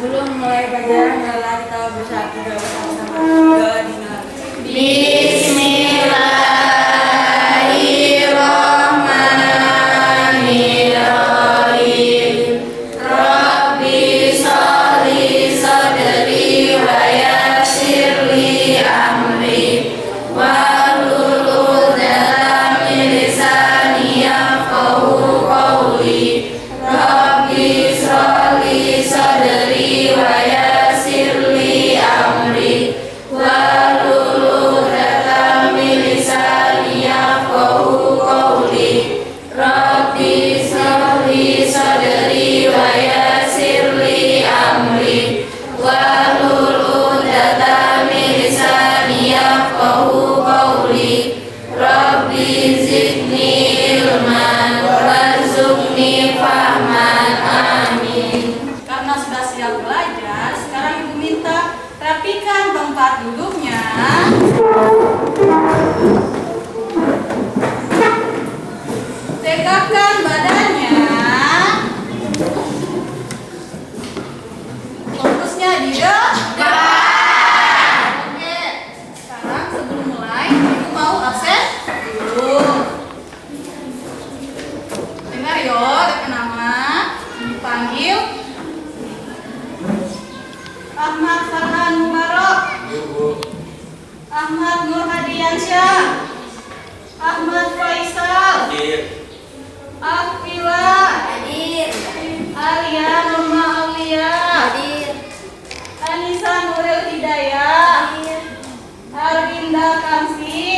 sebelum mulai pelajaran, marilah kita bersatu dalam sama-sama berdoa dengan Bismillahirrahmanirrahim. Rabbi sholli sadri wa yassirli amri wahlul 'uqdatam min lisani yafqahu qawli. Rabbi sholli sadri wa yassirli amri wahlul 'uqdatam min lisani yafqahu qawli. Rabbi sholli sadri wa yassirli amri wahlul 'uqdatam min lisani yafqahu qawli. Rabbi zidni ilman warzuqni fahman. Amin. Karena sudah siap belajar, sekarang Ibu minta rapikan tempat duduknya. Tegakkan badannya. Fokusnya di depan. Oke. Sekarang sebelum mulai, Ibu mau absen dulu. Dengar yo, dengan nama dipanggil Ahmad Farhan Mubarok, Ahmad Nur Hadiansyah, Ahmad Faisal, Akila, Alia Nurma Aulia, Anissa Nuril Hidayah, Arvinda Kamsi,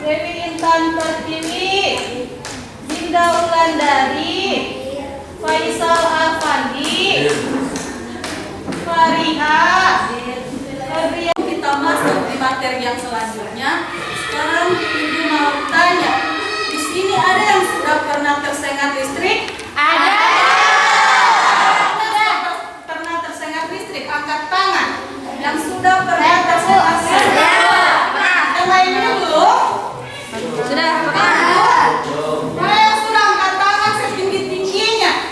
Dewi Intan Pertiwi, Dinda Wulandari, Faisal Afandi, Fariha. Kemudian kita masuk di materi yang selanjutnya. Sekarang Ibu mau tanya, di sini ada yang sudah pernah tersengat listrik? Ada. Pernah tersengat listrik? Angkat tangan. Yang sudah pernah tersengat listrik? Nah, yang lainnya belum? Sudah. Mana yang sudah angkat tangan setinggi-tingginya?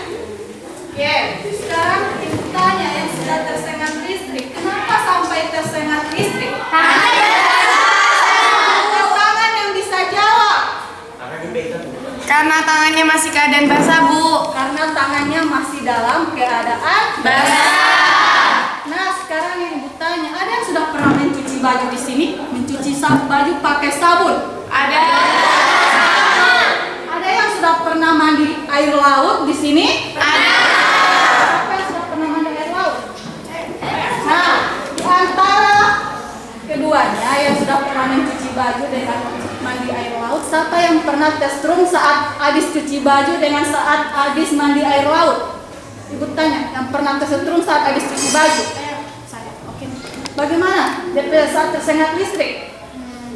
Oke, sekarang Ibu tanya yang sudah tersengat listrik, kenapa sampai tersengat listrik? Angkat tangan yang bisa jawab. Karena tangannya masih keadaan basah, Bu. Karena tangannya masih dalam keadaan Basah. Nah, sekarang yang Ibu tanya, ada yang sudah pernah mencuci baju di sini? Mencuci baju pakai sabun? Ada. Ada yang sudah pernah mandi air laut di sini? Ada. Siapa yang sudah pernah mandi air laut? Nah, di antara keduanya yang sudah pernah mencuci baju dengan mandi air laut, siapa yang pernah tersetrum saat habis cuci baju dengan saat habis mandi air laut? Ibu tanya, yang pernah tersetrum saat habis cuci baju? Saya. Oke. Bagaimana? DP saat tersengat listrik?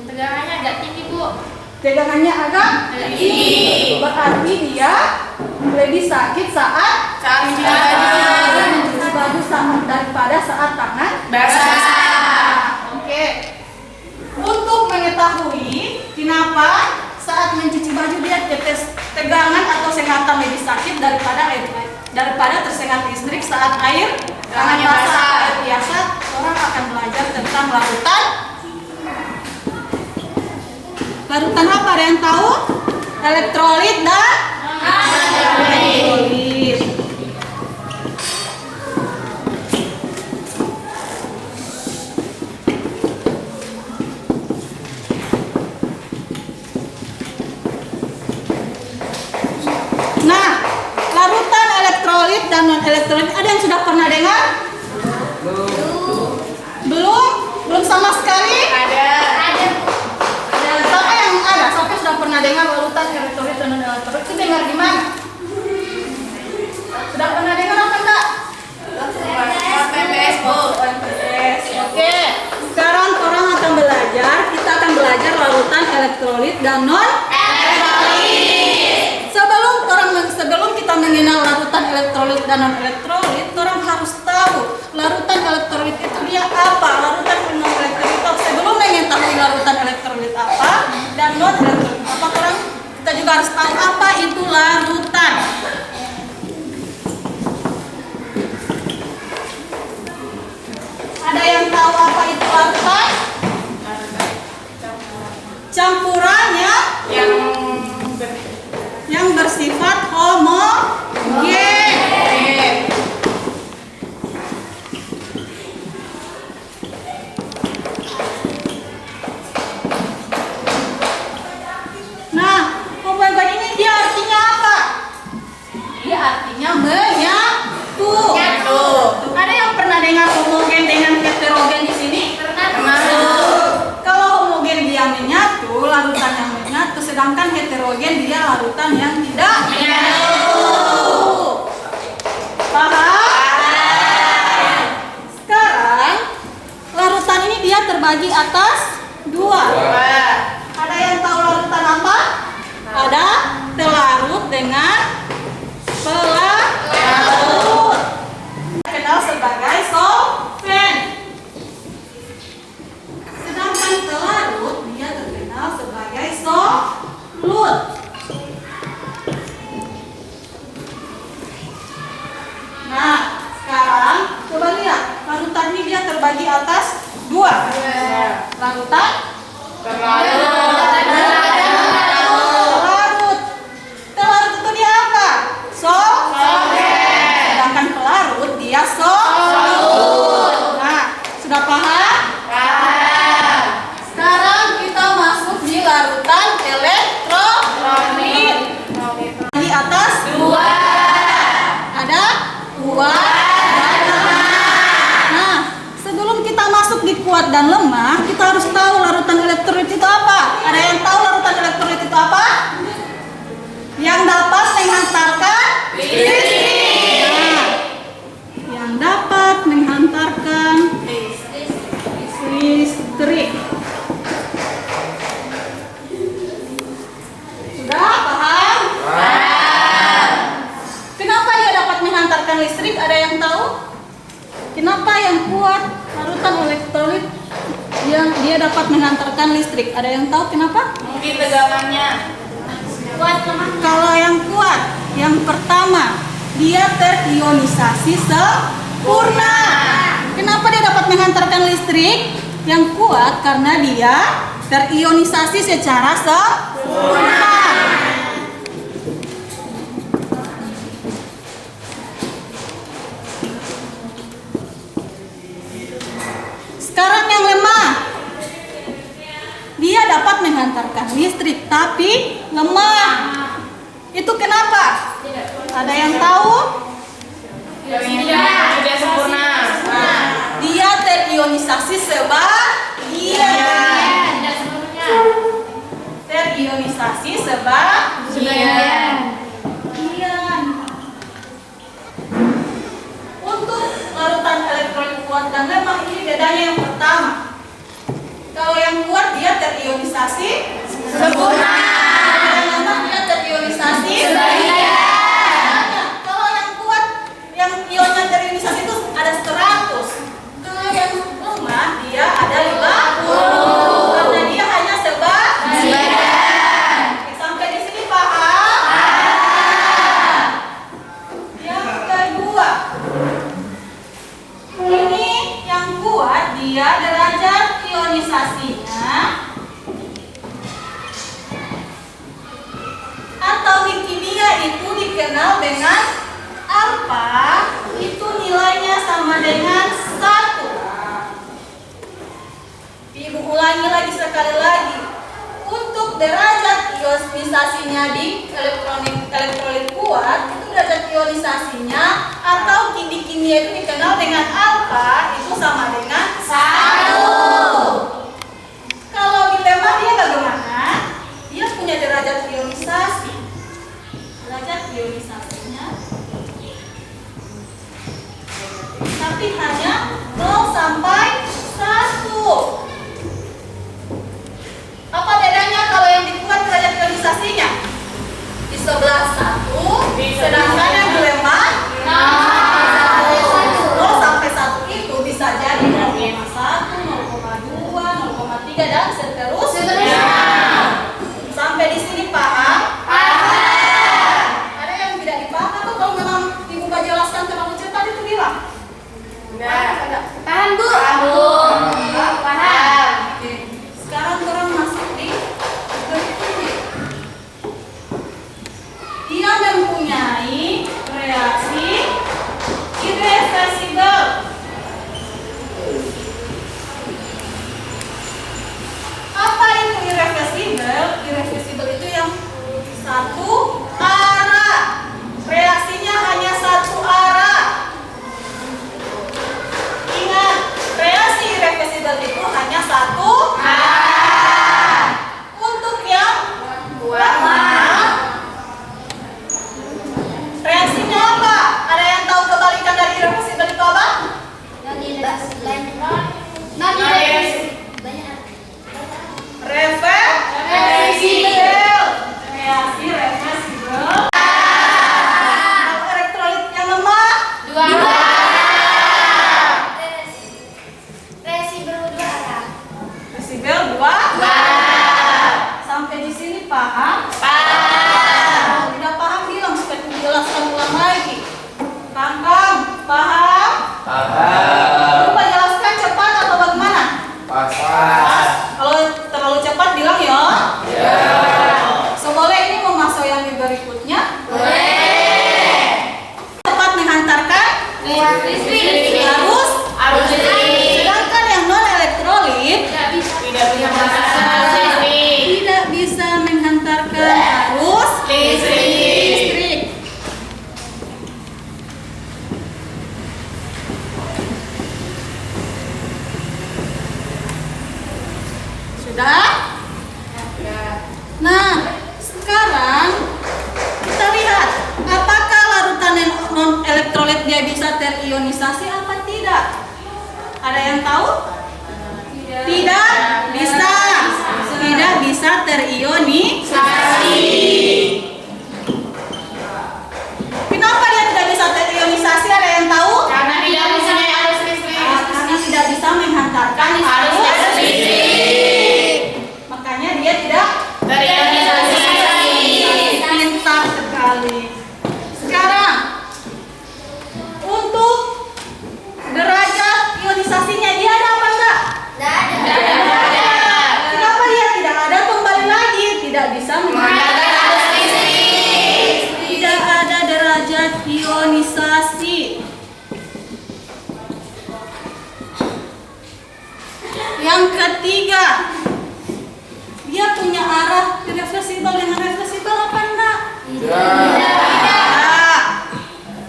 Tegangannya agak tinggi, Bu. Tegangannya agak tinggi. Berarti dia lebih sakit saat Cuci baju. mencuci baju sama daripada saat tangan Basah. Oke. Untuk mengetahui kenapa saat mencuci baju dia tegangan atau sengatan lebih sakit daripada tersengat listrik saat air tangan Tangannya basah basah. air biasa, orang akan belajar tentang larutan. Larutan apa? Ada yang tahu? Elektrolit dan elektrolit. Nah, larutan elektrolit dan non elektrolit ada yang sudah pernah dengar? Belum? Belum sama sekali? Ada. Siapa yang ada? Siapa yang sudah pernah dengar larutan elektrolit dan non elektrolit? Itu dengar di mana? Sudah pernah dengar apa enggak? PPS, Bu. Oke. Sekarang orang akan belajar. Kita akan belajar larutan elektrolit dan non Elektrolit. Sebelum kita mengenal larutan elektrolit dan non elektrolit, orang harus tahu larutan elektrolit itu dia apa, larutan non elektrolit itu. Sebelum mengetahui larutan elektrolit apa dan non elektrolit apa, orang kita juga harus tahu apa itu larutan. larutan campurannya yang bersifat homogen. Nah, homogen ini dia artinya apa? Dia artinya menyatu. Ada yang pernah dengar homogen dengan heterogen di sini? Pernah. Kalau homogen dia menyatu, larutan yang menyatu, sedangkan heterogen dia larutan yang tidak menyatu. Paham? Sekarang larutan ini dia terbagi atas dua. Ada yang tahu larutan apa? Ada telarut dengan pelarut. Kenal sebagai solvent. Sedangkan telarut dia terkenal sebagai solut. Nah, sekarang coba lihat, larutan ini dia terbagi atas dua. Larutan telarut. Telarut itu dia apa? Solvent. Sedangkan pelarut dia solut. Nah, sudah paham? Sekarang kita masuk di larutan elektrolit. Di atas dua. Ada kuat dan lemah. Nah, sebelum kita masuk di kuat dan lemah, kita harus tahu larutan elektrolit itu apa. Ada yang tahu larutan elektrolit itu apa? Yang dapat menghantarkan listrik. Nah, yang dapat menghantarkan listrik. Sudah paham? Kenapa dia dapat menghantarkan listrik? Ada yang tahu? Kenapa yang kuat larutan elektrolit yang dia dapat menghantarkan listrik? Ada yang tahu kenapa? Mungkin tegangannya kuat lemah. Kalau yang kuat, yang pertama, dia terionisasi sempurna. Kenapa dia dapat menghantarkan listrik? Yang kuat karena dia terionisasi secara sempurna. Sekarang yang lemah, dia dapat menghantarkan listrik tapi lemah. Itu kenapa? Ada yang tahu? Tidak sempurna. Dia terionisasi sebagian. Terionisasi sebagian. Untuk larutan elektrolit kuat dan lemah ini bedanya yang pertama. Kalau yang kuat dia terionisasi Sempurna. Yang lemah dia terionisasi Sebagian. Kalau yang kuat, yang ionnya terionisasi itu ada 100. Kalau yang lemah dia ada 50. Karena dia hanya sebagian. Sampai di sini paham? Yang kedua, ini yang kuat dia derajat ionisasinya atau di kimia itu dikenal dengan alfa, itu nilainya sama dengan 1. Ibu ulangi lagi sekali lagi. Untuk derajat ionisasinya di elektrolit kuat, itu derajat ionisasinya atau di kimia itu dikenal dengan alfa, itu sama dengan 1. Kalau di lemah dia bagaimana? Dia punya derajat ionisasi. Derajat ionisasinya tapi hanya 0 sampai 1. Apa bedanya kalau yang dikuat derajat ionisasinya? Di sebelah 1, sedangkan yang di lemah 0 sampai 1 itu bisa jadi 0,1, 0,2, 0,3 dan seterusnya. Sampai di sini paham? Ada yang tidak dipaham atau kalau memang ibu gak jelaskan terlalu cepat itu bilang? Enggak. Ada. Paham, Bu? Paham. Listrik. Arus listrik. Sedangkan yang non elektrolit tidak bisa menghantarkan arus listrik. Sudah? Nah, sekarang kita lihat apakah larutan non elektrolit dia bisa terionisasi apa tidak? Ada yang tahu? Tidak bisa. Tidak bisa terionisasi. Kenapa dia tidak bisa terionisasi? Ada yang tahu? Karena tidak mempunyai arus listrik. Karena tidak bisa menghantarkan arus listrik. Makanya dia tidak Terionisasi. pintar sekali. Sekarang untuk derajat ionisasinya dia ada apa enggak? Kenapa dia tidak ada? Kembali lagi tidak bisa menghantarkan arus listrik. Tidak ada derajat ionisasi. Yang ketiga, dia punya arah irreversibel dengan reversibel apa enggak? Tidak.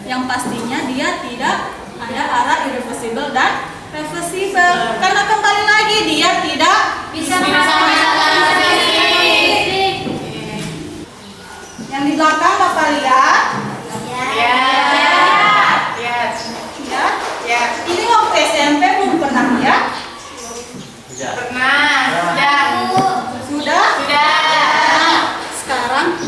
Yang pastinya dia tidak ada arah irreversibel dan reversibel. Karena kembali lagi dia tidak Bisa menghasilkan arus listrik. Yang di belakang Bapak lihat, Ya. ya. Ini waktu SMP belum pernah ya? Pernah. Sudah? Nah, sekarang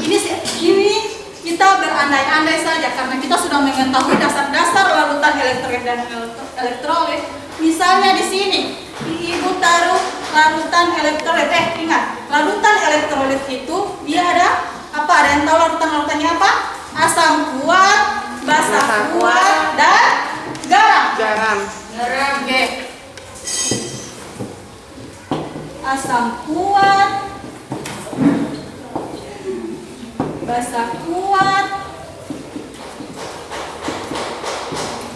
ini kita berandai-andai saja karena kita sudah mengetahui dasar-dasar larutan elektrolit dan elektrolit. Misalnya di sini, Ibu taruh larutan elektrolit. Ingat, larutan elektrolit itu dia ada apa? Ada yang tahu larutan-larutannya apa? Asam kuat, basa kuat, dan garam. Oke. Asam kuat, basa kuat,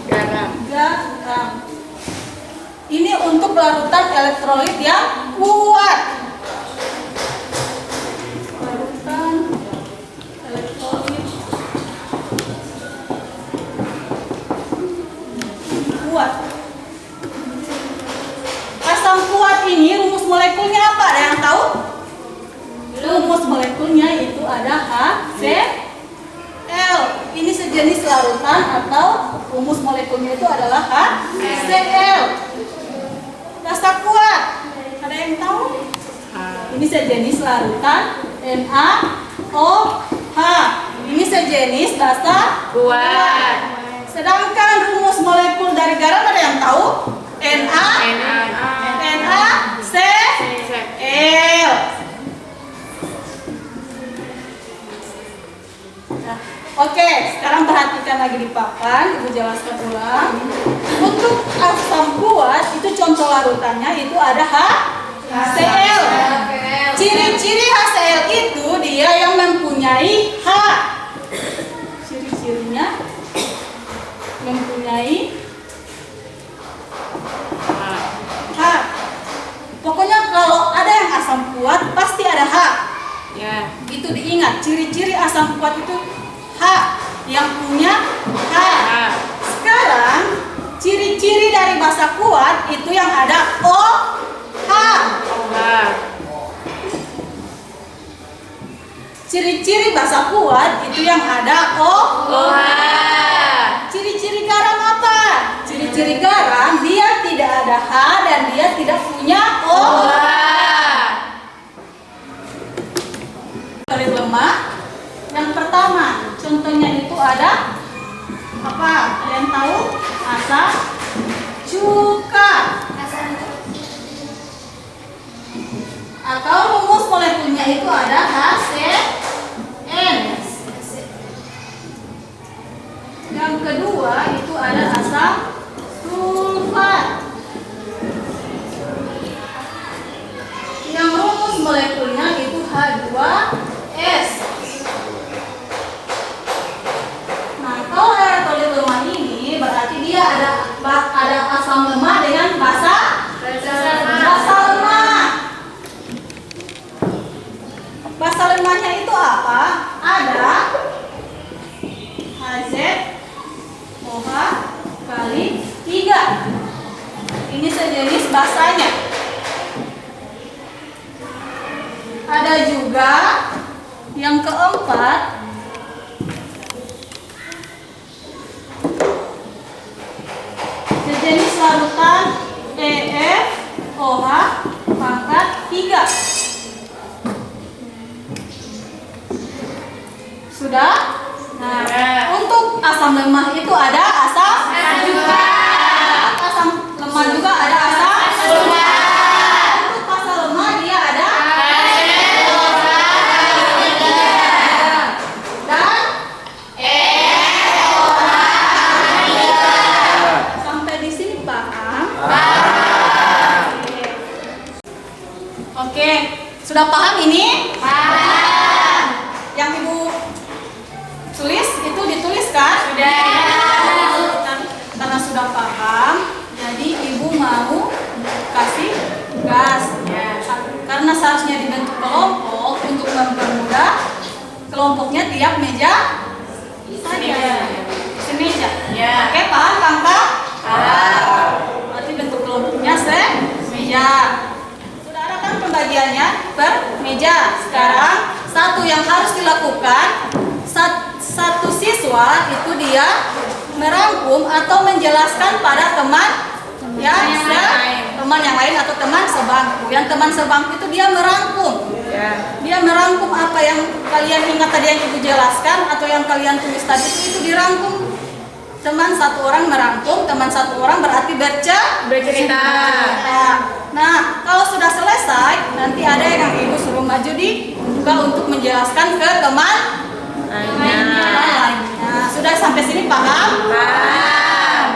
garam. Ini untuk larutan elektrolit yang kuat. Larutan elektrolit kuat. Asam kuat ini rumus molekulnya apa? Ada yang tahu? Rumus molekulnya itu ada HCl. Ini sejenis larutan atau rumus molekulnya itu adalah HCl. Basa kuat. Ada yang tahu? Ini sejenis larutan NaOH. Ini sejenis basa Kuat. Sedangkan rumus molekul dari garam ada yang tahu? NaCl. Oke, sekarang perhatikan lagi di papan, Ibu jelaskan ulang. Untuk asam kuat itu contoh larutannya itu ada HCl. Ciri-ciri HCl itu dia yang mempunyai H. Ciri-cirinya mempunyai H. Pokoknya kalau ada yang asam kuat pasti ada H. Ya. Itu diingat, ciri-ciri asam kuat itu H, yang punya H. Sekarang ciri-ciri dari basa kuat itu yang ada OH. Ciri-ciri basa kuat itu yang ada OH. Ciri-ciri garam apa? Ciri-ciri garam dia tidak ada H dan dia tidak punya OH. Elektrolit lemah. Yang pertama, contohnya itu ada apa? Ada yang tahu? Asam cuka. Atau rumus molekulnya itu ada HCN. Yang kedua itu ada asam sulfat. Yang rumus molekulnya itu H2S. Nah, kalau elektrolit lemah ini berarti dia OH kali 3. Ini sejenis basanya. Ada juga yang keempat, sejenis larutan EF-OH pangkat 3. Sudah? Nah, untuk asam lemah itu ada asam juga. Asam lemah juga ada asam juga. Untuk asam lemah dia ada dan sampai di sini paham? Oke, sudah paham ini? Yang Ibu tulis itu dituliskan? Sudah. Karena sudah paham, jadi Ibu mau kasih tugas. Karena seharusnya dibentuk kelompok untuk mempermudah kelompoknya tiap meja saja. Semeja. Oke, paham Kakak? Berarti bentuk kelompoknya semeja. Sudah ada kan pembagiannya per meja. Sekarang satu yang harus dilakukan, satu siswa itu dia merangkum atau menjelaskan pada teman teman yang lain atau teman sebangku. Yang teman sebangku itu dia merangkum. Dia merangkum apa yang kalian ingat tadi yang Ibu jelaskan atau yang kalian tulis tadi itu dirangkum. Teman satu orang merangkum, teman satu orang berarti bercerita. Nah, kalau sudah selesai, nanti ada yang Ibu suruh maju juga untuk menjelaskan ke teman lainnya. Sudah sampai sini paham?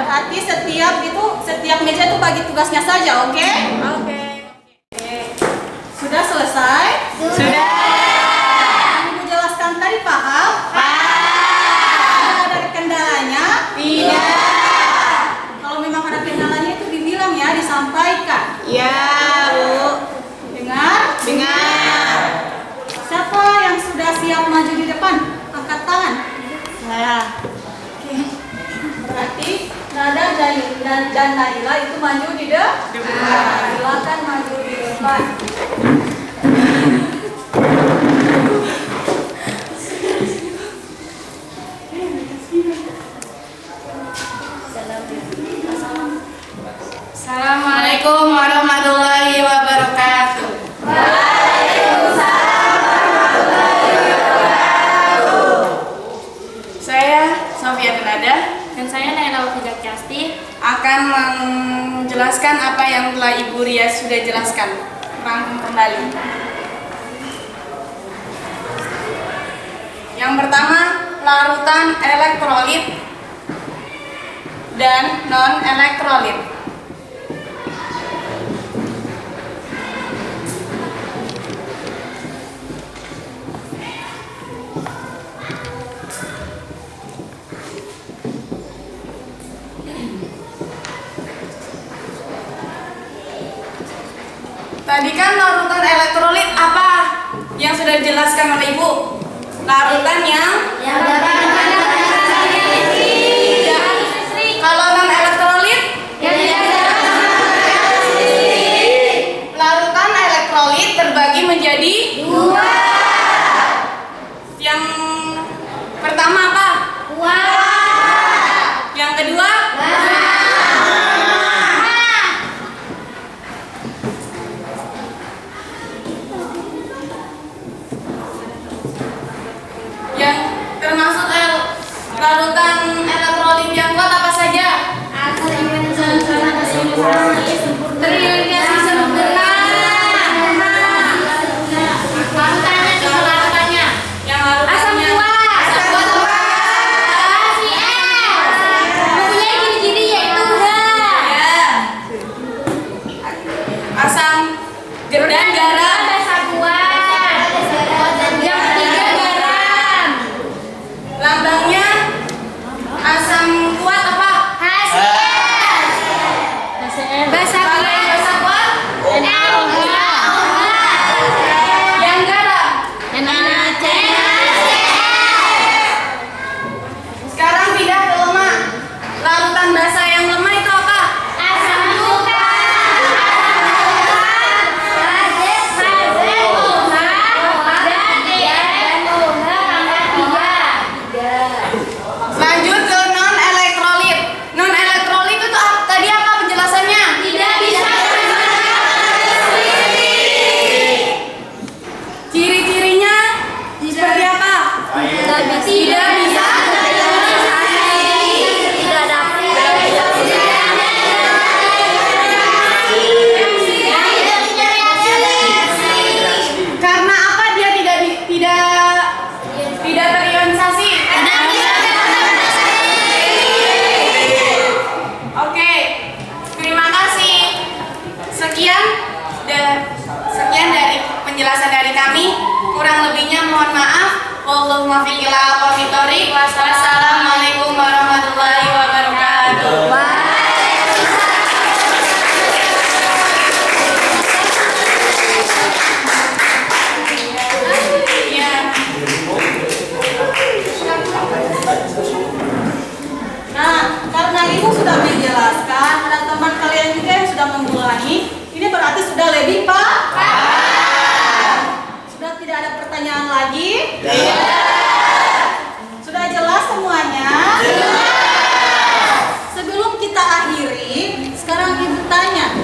Berarti setiap meja itu bagi tugasnya saja, oke? Oke. Sudah selesai? Sudah. Yang Ibu jelaskan tadi paham? Ada kendalanya? Tidak. Kalau memang ada kendalanya itu dibilang ya, disampaikan. Ya, Bu. Dengar? Dengar. Siapa yang sudah siap maju di depan? Angkat tangan. Saya. Oke. Berarti Nada dan Naila itu maju di depan. Silakan maju di depan. Assalamualaikum warahmatullahi wabarakatuh. Saya Sofia Nada Dan saya Naila Wafida Kyasti. akan menjelaskan apa yang telah Ibu Ria sudah jelaskan. Rangkum kembali. Yang pertama, larutan elektrolit dan non-elektrolit. Tadi kan larutan elektrolit apa yang sudah dijelaskan oleh Ibu? Larutan yang kalau non elektrolit? Larutan elektrolit terbagi menjadi dua. Yang pertama apa? Yang kedua? Yang termasuk Wallahumma fiqil aqwamit thoriq. Wassalamualaikum warahmatullahi wabarakatuh. Nah, karena ibu sudah menjelaskan dan teman kalian juga yang sudah mengulangi, ini berarti sudah lebih paham. Sudah tidak ada pertanyaan lagi? Sudah jelas semuanya? Sebelum kita akhiri, sekarang ibu tanya,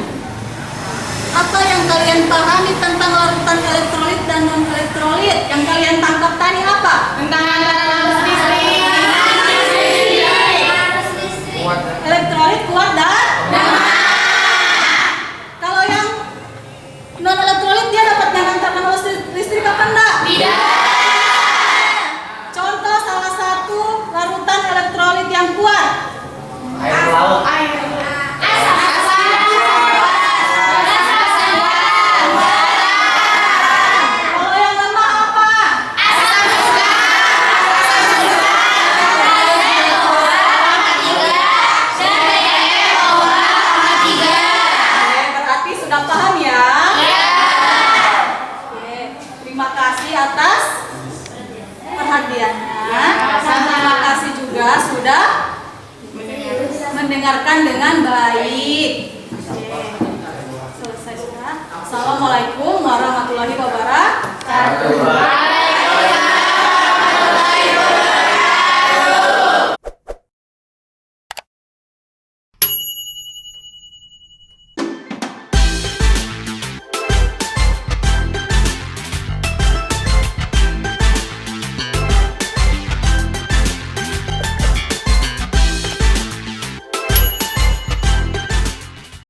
apa yang kalian pahami tentang larutan elektrolit dan non elektrolit? Yang kalian tangkap tadi apa? Tentang arus listrik. Elektrolit kuat dan kalau yang non elektrolit dia dapat mengantarkan arus listrik apa enggak? Tidak. Contoh salah satu larutan elektrolit yang kuat. Air laut. Kalau yang lemah apa? Berarti sudah paham ya? Oke, terima kasih atas perhatiannya. Dan terima kasih juga sudah mendengarkan dengan baik. Oke, selesai sudah. Assalamualaikum warahmatullahi wabarakatuh.